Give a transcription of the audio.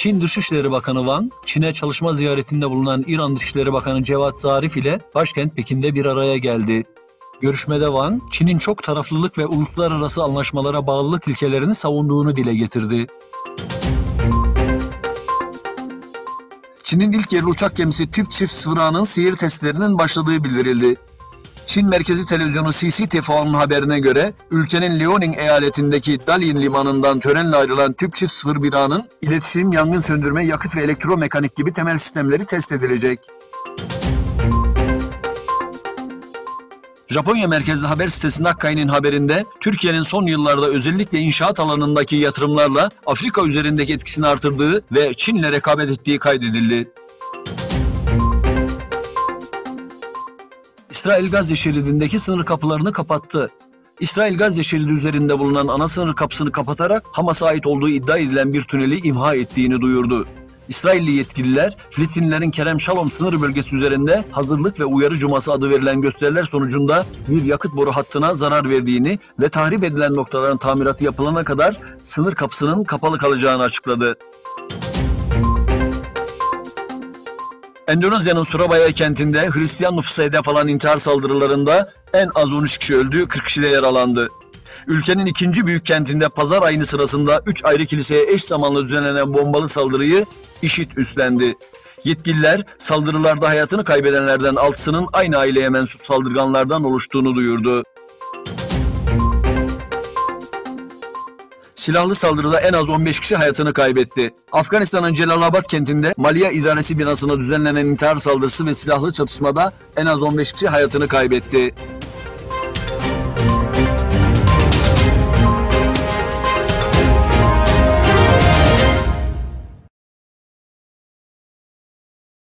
Çin Dışişleri Bakanı Wang, Çin'e çalışma ziyaretinde bulunan İran Dışişleri Bakanı Cevat Zarif ile başkent Pekin'de bir araya geldi. Görüşmede Wang, Çin'in çok taraflılık ve uluslararası anlaşmalara bağlılık ilkelerini savunduğunu dile getirdi. Çin'in ilk yerli uçak gemisi Tüp Çift 0A'nın seyir testlerinin başladığı bildirildi. Çin merkezi televizyonu CCTV'nin haberine göre ülkenin Liaoning eyaletindeki Dalian limanından törenle ayrılan Tüp Çift 01A'nın iletişim, yangın söndürme, yakıt ve elektromekanik gibi temel sistemleri test edilecek. Japonya merkezli haber sitesi Nakkai'nin haberinde Türkiye'nin son yıllarda özellikle inşaat alanındaki yatırımlarla Afrika üzerindeki etkisini artırdığı ve Çin'le rekabet ettiği kaydedildi. İsrail Gazze şeridindeki sınır kapılarını kapattı. İsrail Gazze şeridi üzerinde bulunan ana sınır kapısını kapatarak Hamas'a ait olduğu iddia edilen bir tüneli imha ettiğini duyurdu. İsrailli yetkililer, Filistinlilerin Kerem Şalom sınır bölgesi üzerinde hazırlık ve uyarı cuması adı verilen gösteriler sonucunda bir yakıt boru hattına zarar verdiğini ve tahrip edilen noktaların tamiratı yapılana kadar sınır kapısının kapalı kalacağını açıkladı. Endonezya'nın Surabaya kentinde Hristiyan nüfusa hedef alan intihar saldırılarında en az 13 kişi öldü, 40 kişi de yaralandı. Ülkenin ikinci büyük kentinde pazar ayini sırasında 3 ayrı kiliseye eş zamanlı düzenlenen bombalı saldırıyı IŞİD üstlendi. Yetkililer saldırılarda hayatını kaybedenlerden 6'sının aynı aileye mensup saldırganlardan oluştuğunu duyurdu. Silahlı saldırıda en az 15 kişi hayatını kaybetti. Afganistan'ın Celalabad kentinde Maliye İdaresi binasına düzenlenen intihar saldırısı ve silahlı çatışmada en az 15 kişi hayatını kaybetti.